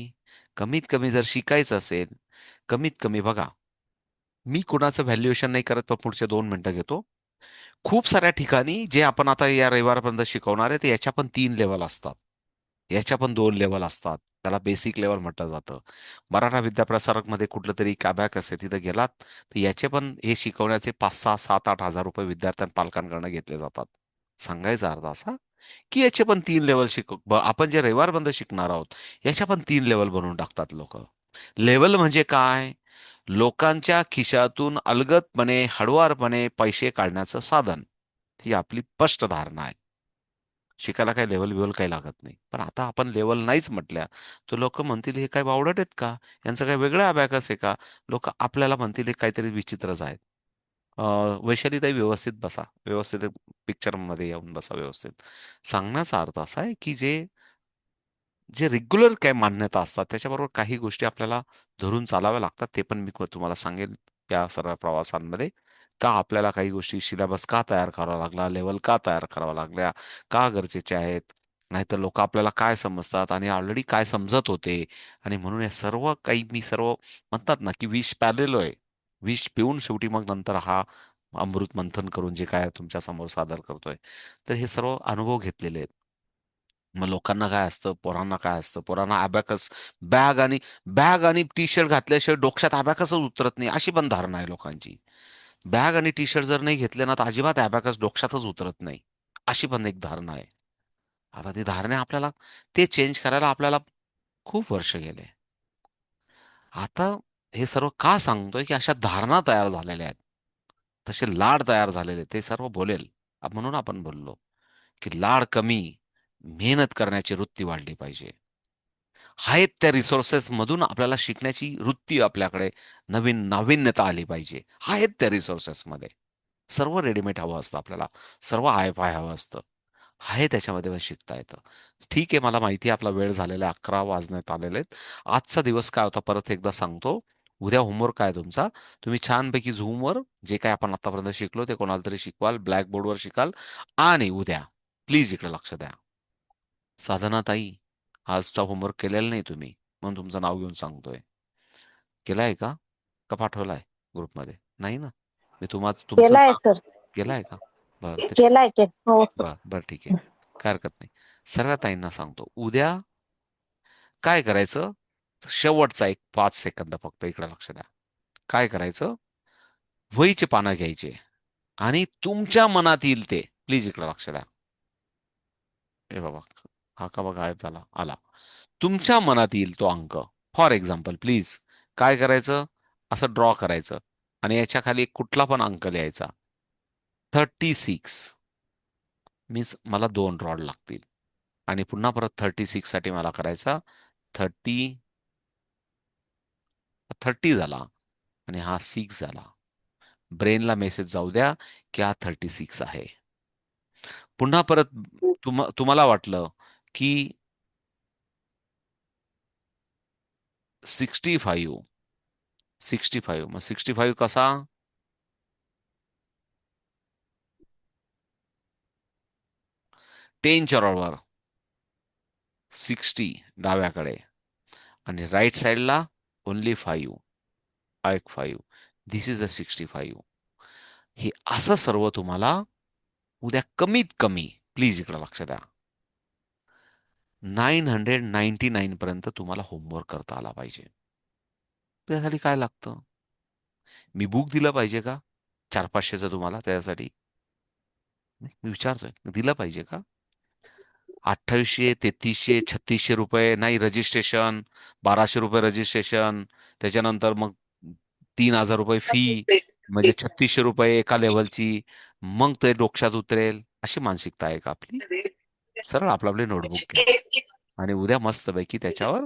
कमीत कमी जर शिकायचं असेल, कमीत कमी बघा, मी कुणाचं व्हॅल्युएशन नाही करत, पण पुढचे 2 मिनिटं घेतो. खूप साऱ्या ठिकाणी जे आपण आता या रविवारपर्यंत शिकवणार आहे, ते याच्या पण 3 लेव्हल असतात. याच्या पण 2 लेव्हल असतात. त्याला बेसिक लेव्हल म्हटलं जातं. मराठा विद्याप्रसारकमध्ये कुठलं तरी एक अबॅकस आहे, तिथं गेलात, तर याचे पण हे शिकवण्याचे 5, 6, 7, 8 हजार रुपये पालकांकडून घेतले जातात. सांगायचा अर्थ असा की याचे पण 3 लेव्हल आपण जे रविवार बंद शिकणार आहोत याच्या पण 3 लेव्हल बनवून टाकतात लोक. लेव्हल म्हणजे काय? लोकांच्या खिशातून अलगदपणे हळुवारपणे पैसे काढण्याचं साधन. ही आपली स्पष्ट धारणा आहे. शिकायला काही लेवल बिवल काही लागत नाही. पण आता आपण लेवल नाहीच म्हटल्या, तर लोकं म्हणतील, "हे काय बावळट आहेत का? यांचं काही वेगळं अबॅकस आहे का?" लोकं आपल्याला म्हणतील, "हे काहीतरी विचित्रच आहेत." अ, वैशालीताई व्यवस्थित बसा. व्यवस्थित पिक्चरमध्ये येऊन बसा व्यवस्थित. सांगण्याचा अर्थ असा आहे, की जे रेग्युलर काही मान्यता असतात, त्याच्याबरोबर काही गोष्टी आपल्याला धरून चालाव्या लागतात. ते पण मी तुम्हाला सांगेन या सर्व प्रवासांमध्ये. का आपल्याला काही गोष्टी सिलेबस का तयार करावा लागला, लेव्हल का तयार कराव्या लागल्या, का गरजेच्या आहेत, नाहीतर लोकं आपल्याला काय समजतात आणि ऑलरेडी काय समजत होते आणि म्हणून हे सर्व काही मी सर्व म्हणतात ना, की विष प्यालेलो आहे. विष पिऊन शेवटी मग नंतर हा अमृत मंथन करून जे काय तुमच्या समोर सादर करतोय. तर हे सर्व अनुभव घेतलेले आहेत. मग लोकांना काय असतं, पोरांना काय असतं, पोरांना अबॅकस बॅग आणि टी-शर्ट घातल्याशिवाय डोक्यात अबॅकसच उतरत नाही, अशी पण धारणा आहे लोकांची. बॅग आणि टी-शर्ट जर नाही घेतले ना, तर अजिबात अबॅकस डोक्यातच उतरत नाही, अशी पण एक धारणा आहे. आता ती धारणा आपल्याला ते चेंज करायला आपल्याला खूप वर्ष गेले. आता हे सर्व का सांगतोय, की अशा धारणा तयार झालेल्या आहेत. तसे लाड तयार झालेले ते सर्व बोलेल. म्हणून आपण बोललो, की लाड कमी, मेहनत करण्याची वृत्ती वाढली पाहिजे. आहेत त्या रिसोर्सेसमधून आपल्याला शिकण्याची वृत्ती आपल्याकडे नवीन नाविन्यता आली पाहिजे. आहेत त्या रिसोर्सेसमध्ये. सर्व रेडीमेड हवं असतं आपल्याला. सर्व हाय-फाय हवं असतं. आहे त्याच्यामध्ये पण शिकता येतं. ठीक आहे, मला माहिती आहे आपला वेळ झालेला आहे. 11 वाजण्यात आलेले आहेत. आजचा दिवस काय होता परत एकदा सांगतो. उद्या होमवर्क काय आहे तुमचा? तुम्ही छानपैकी Zoomवर जे काही आपण आतापर्यंत शिकलो ते कोणाला तरी शिकवाल, ब्लॅकबोर्डवर शिकाल आणि उद्या प्लीज इकडे लक्ष द्या. साधनाताई, आजचा होमवर्क केलेला नाही तुम्ही, म्हणून तुमचं नाव घेऊन सांगतोय. केलाय का? का पाठवलाय ग्रुपमध्ये? नाही ना? मी तुमचंच केलाय नाव सर. केलाय का? बरं ते केलाय के हो सर. बरं, बरं ठीक आहे. काही हरकत नाही. सर्व ताईंना सांगतो. उद्या काय करायचं? शेवटचा एक 5 सेकंद फक्त इकडे लक्ष द्या. काय करायचं? वहीची पानं घ्यायची आणि तुमच्या मनात येईल ते प्लीज इकडे लक्ष द्या. ए बाबा, हा का बघा गायब झाला. आला. तुमच्या मनात येईल तो अंक. फॉर एक्झाम्पल प्लीज काय करायचं? असं ड्रॉ करायचं आणि याच्या खाली कुठला पण अंक लिहायचा. 36 मीन्स मला 2 रॉड लागतील आणि पुन्हा परत 36 साठी मला करायचा 30 30 झाला आणि हा 6 झाला. ब्रेनला मेसेज जाऊ द्या की हा 36 आहे. पुन्हा परत तुम्हाला वाटलं की 65 65 मग 65 कसा? 10 च्या बरोबर 60 डाव्याकडे आणि राइट साइडला ओन्ली 5 हा एक 5 धिस इज अ 65. हे असं सर्व तुम्हाला उद्या कमीत कमी प्लीज इकडे लक्ष द्या 999 पर्यंत तुम्हाला होमवर्क करता आला पाहिजे. त्यासाठी काय लागतं? मी बुक दिलं पाहिजे का? 400-500चं तुम्हाला त्याच्यासाठी? नाही, मी विचारतोय, दिलं पाहिजे का? 2800, 3300, 3600 रुपये नाही रजिस्ट्रेशन, 1200 रुपये रजिस्ट्रेशन, त्याच्यानंतर मग 3000 रुपये फी, म्हणजे 3600 रुपये एका लेव्हलची, मग ते डोक्यात उतरेल, अशी मानसिकता आहे का आपली? सरळ आपली नोटबुक घ्या आणि उद्या मस्तपैकी त्याच्यावर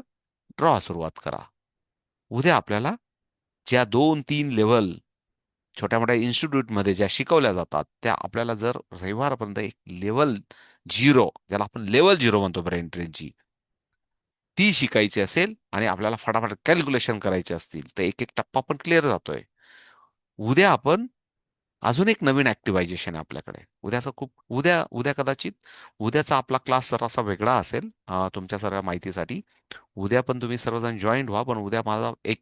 ड्रॉ सुरुवात करा. उद्या आपल्याला ज्या 2-3 लेव्हल छोट्या-मोठ्या इन्स्टिट्यूटमध्ये ज्या शिकवल्या जातात, त्या आपल्याला जर रविवारपर्यंत एक लेव्हल 0 ज्याला आपण लेव्हल 0 म्हणतो ब्रेन ट्रेनची, ती शिकायची असेल आणि आपल्याला फटाफट कॅल्क्युलेशन करायचे असतील, तर एक-एक टप्पा पण क्लिअर जातोय. उद्या आपण अजून एक नवीन ॲक्टिव्हायझेशन आहे आपल्याकडे. उद्या कदाचित उद्याचा आपला क्लास जरासा वेगळा असेल तुमच्या सर्व माहितीसाठी. उद्या पण तुम्ही सर्वजण जॉइन व्हा. पण उद्या माझा एक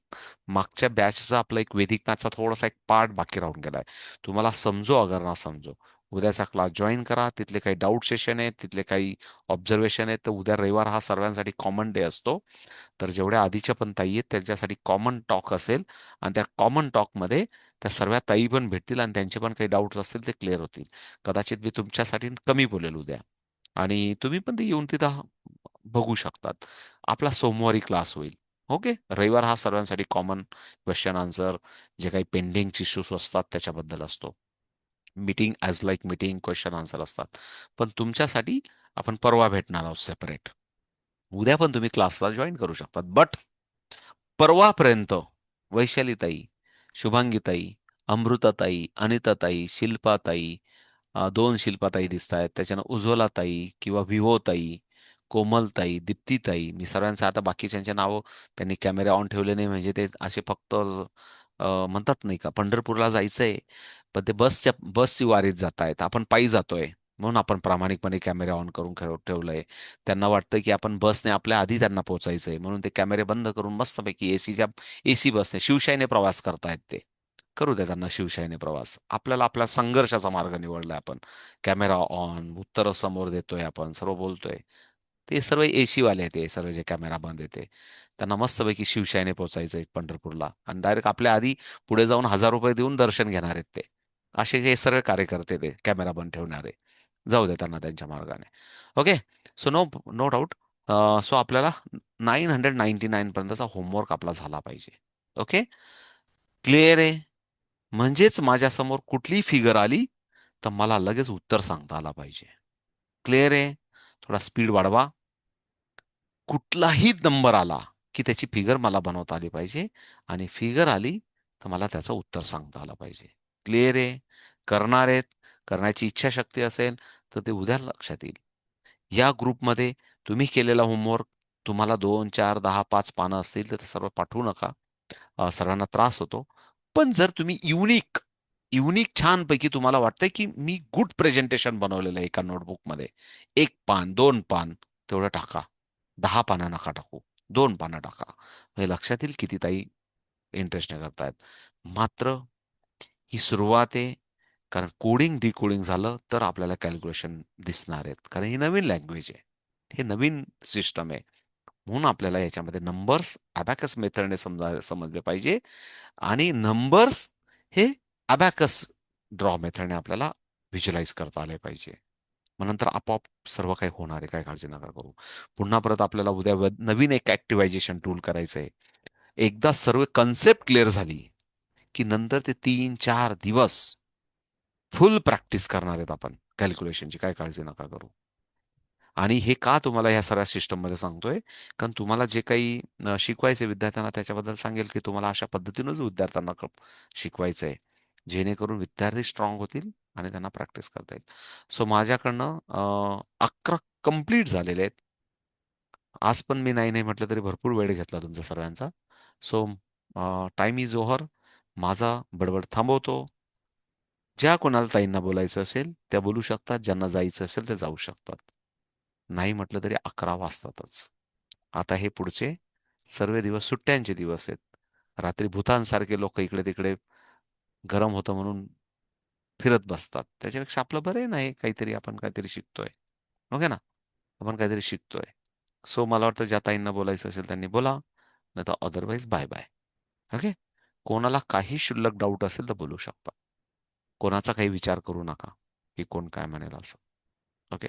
मागच्या बॅचचा आपला एक वैदिक मॅथचा थोडासा एक पार्ट बाकी राहून गेलाय. तुम्हाला समजो अगर ना समजो, उद्याचा क्लास जॉइन करा. तिथले काही डाउट सेशन आहेत, तिथले काही ऑब्झर्वेशन आहेत. तर उद्या रविवार हा सर्वांसाठी कॉमन डे असतो. तर जेवढ्या आधीच्या पण ताई आहेत त्यांच्यासाठी कॉमन टॉक असेल आणि त्या कॉमन टॉकमध्ये त्या सर्व ताई पण भेटतील आणि त्यांचे पण काही डाऊट्स असतील ते क्लिअर होतील. कदाचित मी तुमच्यासाठी कमी बोलेल उद्या आणि तुम्ही पण ते येऊन तिथं बघू शकतात. आपला सोमवारी क्लास होईल. ओके. रविवार हा सर्वांसाठी कॉमन क्वेश्चन आन्सर जे काही पेंडिंग इश्यूज असतात त्याच्याबद्दल असतो. Meeting as like meeting, question answer असतात. पण तुमच्यासाठी आपण परवा भेटणार आहोत सेपरेट. उद्या पण तुम्ही क्लासला जॉईन करू शकतात. बट परवापर्यंत वैशालीताई, शुभांगीताई, अमृताताई, अनिताताई, शिल्पाताई, दोन शिल्पाताई दिसत आहेत, त्याच्यानं उज्ज्वलाताई किंवा विवोताई, कोमलताई, दीप्तीताई, मी सर्वांचं आता बाकीच्यांचे नावं त्यांनी कॅमेरे ऑन ठेवले नाही म्हणजे ते असे फक्त म्हणतात नाही का पंढरपूरला जायचंय पण ते बसची वारीत जात आहेत, आपण पायी जातोय म्हणून आपण प्रामाणिकपणे कॅमेरे ऑन करून ठेवलंय. त्यांना वाटतं की आपण बसने आपल्या आधी त्यांना पोहोचायचंय म्हणून ते कॅमेरे बंद करून मस्तपैकी एसी बसने शिवशाहीने प्रवास करतायत ते. करू द्या त्यांना शिवशाहीने प्रवास. आपल्याला आपला संघर्षाचा मार्ग निवडलाय आपण. कॅमेरा ऑन, उत्तर समोर देतोय, आपण सर्व बोलतोय. ते सर्व एसी वाले आहेत, ते सर्व जे कॅमेरा बंद येते त्यांना मस्तपैकी शिवशाहीने पोहोचायचंय पंढरपूरला आणि डायरेक्ट आपल्या आधी पुढे जाऊन ₹1000 देऊन दर्शन घेणार आहेत ते. असे जे सर्व कार्यकर्ते ते कॅमेरा बंद ठेवणारे. जाऊ दे त्यांना त्यांच्या मार्गाने. Okay. So no no doubt. So आपल्याला 999 पर्यंतचा होमवर्क आपला झाला पाहिजे. ओके. क्लिअर आहे. म्हणजेच माझ्यासमोर कुठलीही फिगर आली तर मला लगेच उत्तर सांगता आला पाहिजे. क्लिअर आहे. थोडा स्पीड वाढवा. कुठलाही नंबर आला की त्याची फिगर मला बनवता आली पाहिजे आणि फिगर आली तर मला त्याचं उत्तर सांगता आलं पाहिजे. क्लिअर आहे. करणार आहेत. करण्याची इच्छाशक्ती असेल तर ते उद्या लक्षात येईल. या ग्रुपमध्ये तुम्ही केलेला होमवर्क तुम्हाला 2, 4, 10, 5 पानं असतील तर ते सर्व पाठवू नका. सर्वांना त्रास होतो. पण जर तुम्ही युनिक युनिक छानपैकी तुम्हाला वाटतंय की मी गुड प्रेझेंटेशन बनवलेलं आहे एका नोटबुकमध्ये, 1 पान, 2 पान तेवढं टाका. 10 पानं नका टाकू. 2 पानं टाका. हे लक्षात येईल किती ताई इंटरेस्टने करतायत. मात्र ही सुरुवात आहे. कारण कोडिंग डिकोडिंग झालं तर आपल्याला कॅल्क्युलेशन दिसणार आहेत. कारण ही नवीन लँग्वेज आहे. हे नवीन सिस्टम आहे. म्हणून आपल्याला याच्यामध्ये नंबर्स अबॅकस मेथडने समजले पाहिजे आणि नंबर्स हे अबॅकस ड्रॉ मेथडने आपल्याला व्हिज्युअलाइज करता आले पाहिजे. मग नंतर आपोआप सर्व काही होणार आहे. काय काळजी नका करू. पुन्हा परत आपल्याला उद्या नवीन एक ऍक्टिव्हायझेशन टूल करायचं आहे. एकदा सर्व कन्सेप्ट क्लिअर झाली की नंतर ते 3-4 दिवस फुल प्रॅक्टिस करणार आहेत आपण कॅल्क्युलेशनची. काय काळजी नका करू. आणि हे का तुम्हाला ह्या सगळ्या सिस्टममध्ये सांगतोय? कारण तुम्हाला जे काही शिकवायचे विद्यार्थ्यांना त्याच्याबद्दल सांगेल की तुम्हाला अशा पद्धतीनंच विद्यार्थ्यांना शिकवायचंय. जेणेकरून विद्यार्थी स्ट्रॉंग होतील आणि त्यांना प्रॅक्टिस करता येईल. सो माझ्याकडनं 11 कंप्लीट झालेले आहेत. आज पण मी नाही नाही म्हटलं तरी भरपूर वेळ घेतला तुमचा सर्वांचा. So time is over. माझा बडबड थांबवतो. ज्या कोणाला ताईंना बोलायचं असेल त्या बोलू शकतात. ज्यांना जायचं असेल ते जाऊ शकतात. नाही म्हटलं तरी 11 वाजतातच. आता हे पुढचे सर्व दिवस सुट्ट्यांचे दिवस आहेत. रात्री भूतांसारखे लोक इकडे तिकडे गरम होतं म्हणून फिरत बसतात. त्याच्यापेक्षा आपलं बरं आहे ना, हे काहीतरी आपण काहीतरी शिकतोय. ओके ना? आपण काहीतरी शिकतोय. सो मला वाटतं ज्या ताईंना बोलायचं असेल त्यांनी बोला. नाही तर अदरवाईज बाय बाय. ओके. कोणाला काही क्षुल्लक डाऊट असेल तर बोलू शकता. कोणाचा काही विचार करू नका की कोण काय म्हणेल असं. ओके.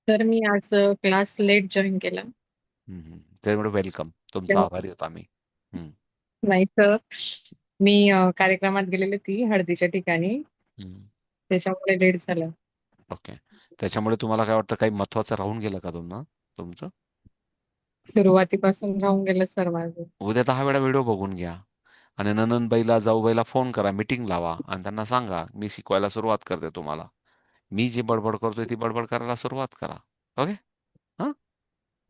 तर मी आज क्लास लेट जॉईन केला. त्यामुळे वेलकम. तुमचा तेव्हा आभारी होतो आम्ही. हम्म, नाही तर मी कार्यक्रमात गेलेली ती हळदीच्या ठिकाणी, हम्म. त्याच्यामुळे लेट झालं. ओके. त्याच्यामुळे तुम्हाला काय वाटतं काही महत्वाचं राहून गेलं का तुमचं? सुरुवातीपासून राहून गेलं सर माझं. उद्या 10 वेळा व्हिडिओ बघून घ्या आणि ननंदबाईला जाऊबाईला फोन करा, मीटिंग लावा आणि त्यांना सांगा मी शिकवायला सुरुवात करते तुम्हाला. मी जी बडबड करतोय ती बडबड करायला सुरुवात करा. ओके. हा.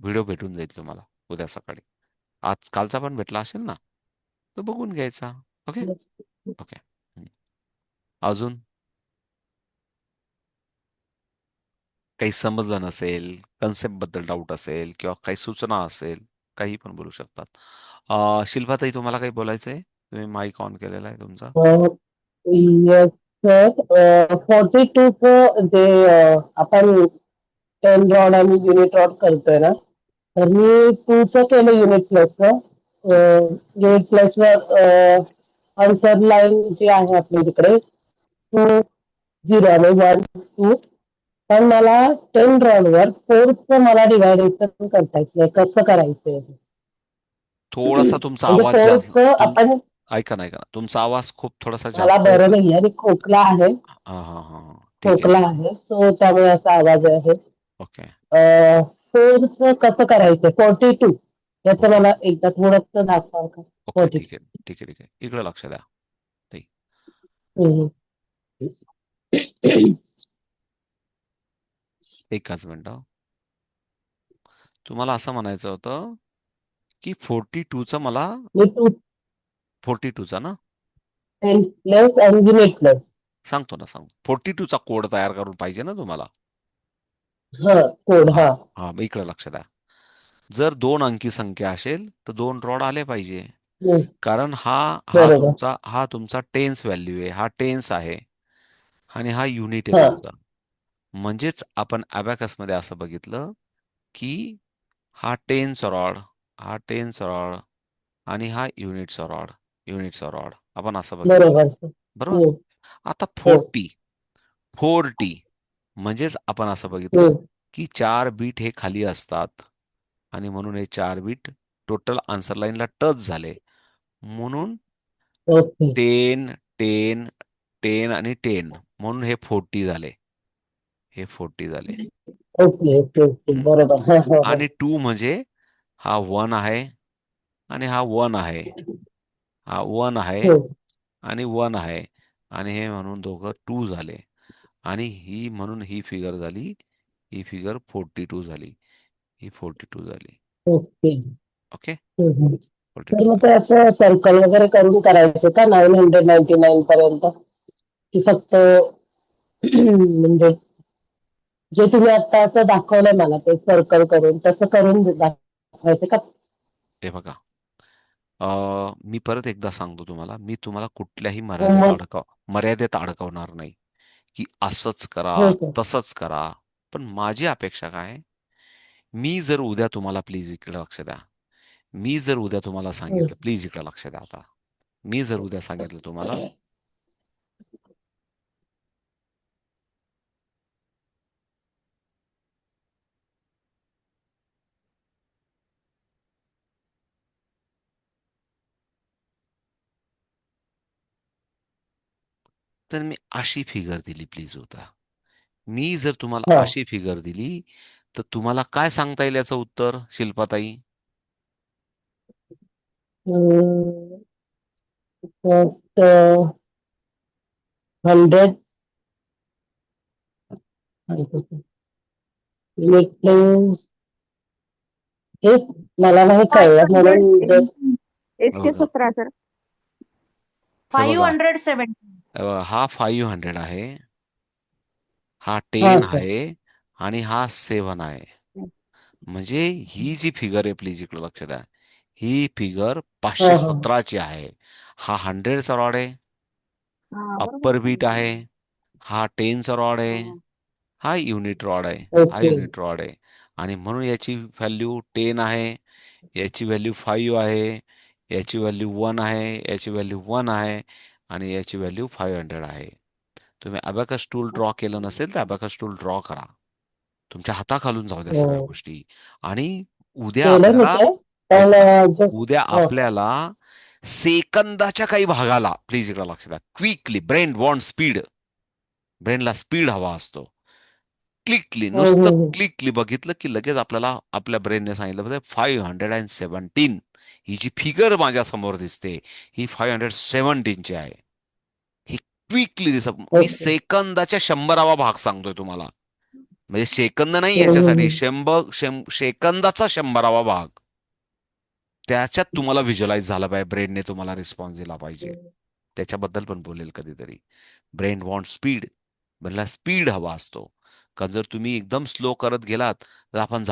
व्हिडिओ भेटून जाईल तुम्हाला उद्या सकाळी. आज कालचा पण भेटला असेल ना, तो बघून घ्यायचा. ओके. ओके. हम्म. अजून काही समजलं नसेल, कन्सेप्ट बद्दल डाऊट असेल किंवा काही सूचना असेल, काही पण बोलू शकतात. शिल्पाताई तुम्हाला काही बोलायचंय? तुम्ही माईक ऑन केलेला आहे तुमचा. Yes sir. 42चं जे आपण टेन रॉड आणि युनिट रॉड करतोय ना, तर मी 2चं केलं युनिट प्लसचं. युनिट प्लसवर आन्सर लाईन जी आहे आपल्या तिकडे 2-0 आणि 1-2, पण मला 10 रॉडवर 4चं मला डिव्हायडेशन करता येत नाही. कसं करायचंय? थोडासा तुमचा म्हणजे आवाज जास्त 4चं आपण, ऐका ना, ऐका ना. तुमचा आवाज खूप थोडासा मला जास्त बरं येतोय. नाही आणि खोकला आहे. हा हा हा हा. ठीक आहे. खोकला आहे, सो त्यामुळे असा आवाज आहे. ओके. फोरचं कसं करायचं 42 याचं ओके. मला एकदा थोडंसं दाखवाल का ओके. 42. ठीक आहे. ठीक आहे. ठीक आहे. इकडे लक्ष द्या ताई. हम्म. एकच मिनिट. तुम्हाला असं म्हणायचं होतं की 42चा मला मी टू 42चा ना टेन प्लस आणि युनिट प्लस. सांगतो ना, सांगतो. 42चा कोड तयार करून पाहिजे ना तुम्हाला. हा कोड हा हा. हा मग इकडे लक्ष द्या. जर 2 अंकी संख्या असेल तर 2 रॉड आले पाहिजे. हम्म. कारण हा हा बरोबर. तुमचा हा तुमचा टेन्स व्हॅल्यू आहे, हा टेन्स आहे आणि हा युनिट आहे हा तुमचा. म्हणजेच आपण अबॅकस मध्ये असं बघितलं की हा टेन्स रॉड, हा टेन्स रॉड आणि हा युनिटचा रॉड आपण असं बघितलं. बरोबर सर. बरोबर. हम्म. आता हो. 40 म्हणजेच आपण असं बघितलं हम्म. की 4 बीट हे खाली असतात आणि म्हणून हे 4 बीट टोटल आन्सर लाईनला टच झाले. म्हणून ओके 10 10 10 आणि 10 म्हणून हे 40 झाले. हे 40 झाले. ओके ओके ओके हम्म. बरोबर हा हा हा. आणि 2 म्हणजे हा 1 आहे आणि हा 1 आहे. हा 1 आहे हम्म. आणि 1 आहे आणि हे म्हणून दोघं 2 झाले. आणि ही म्हणून ही फिगर झाली. ही फिगर 42 झाली. ही 42 झाली. ओके. ओके. हम्म. 42 तर मग झाली. ते असं सर्कल वगैरे करून करायचं का 999 पर्यंत की फक्त म्हणजे जे तुम्ही आता असं दाखवलंय मला ते सर्कल करून तसं करून दाखवायचं का? हे बघा. मी परत एकदा सांगतो तुम्हाला. मी तुम्हाला कुठल्याही मग मर्यादेत अडकवणार नाही की असंच करा, हो सर. तसंच करा. पण माझी अपेक्षा काय आहे, मी जर उद्या तुम्हाला प्लीज इकडे लक्ष द्या. मी जर उद्या तुम्हाला हम्म. सांगितलं, प्लीज इकडे लक्ष द्या आता. मी जर उद्या सांगितलं तुम्हाला तर मी अशी फिगर दिली प्लीज उद्या. मी जर तुम्हाला हा. अशी फिगर दिली तर तुम्हाला काय सांगता येईल याचं उत्तर शिल्पाताई? फर्स्ट 100 युनिट प्लेस हेच मला नाही फाईव्ह कळलं हंड्रेड म्हणून जस्ट हे एकशे बघा. सतरा सर. हे बघा. 570. हा 500 आहे, हा हा 10 सर. आहे आणि हा 7 आहे. म्हणजे ही जी फिगर आहे, प्लीज इकडे लक्ष द्या. ही फिगर हा हा 517 ची आहे. हा 100चा रॉड आहे, हा अप्पर बरोबर. बीट आहे. हा 10चा रॉड आहे, हा युनिट रॉड आहे. हा ओके युनिट रॉड आहे. आणि म्हणून याची व्हॅल्यू 10 आहे, याची व्हॅल्यू 5 आहे, याची व्हॅल्यू 1 आहे, याची व्हॅल्यू 1 आहे आणि याची व्हॅल्यू 500 आहे. तुम्ही अबॅकस टूल ड्रॉ केलं नसेल तर अबॅकस टूल ड्रॉ करा. तुमच्या हाताखालून जाऊ द्या हो सगळ्या गोष्टी. आणि उद्या केलं मी आपल्याला ते पण ऐका ना, जस्ट उद्या आपल्याला सेकंदाच्या काही भागाला प्लीज इकडे लक्ष द्या. Quickly brain want speed. ब्रेनला स्पीड हवा असतो. क्लिकली, नुसतं क्लिकली बघितलं की लगेच आपल्याला आपल्या ब्रेनने सांगितलं 517. ही जी फिगर माझ्या समोर दिसते ही 517 ची आहे. ही क्विकली दिसत. मी ओके सेकंदाच्या 100वा भाग सांगतोय तुम्हाला. म्हणजे सेकंद नाही याच्यासाठी, सेकंदाचा 100वा भाग. त्याच्यात तुम्हाला व्हिज्युअलाइज झाला पाहिजे, ब्रेनने तुम्हाला रिस्पॉन्स दिला पाहिजे. त्याच्याबद्दल पण बोलेल कधीतरी. Brain want speed. ब्रेनला स्पीड हवा असतो. कारण जर तुम्ही एकदम स्लो करत गेलात तर आपण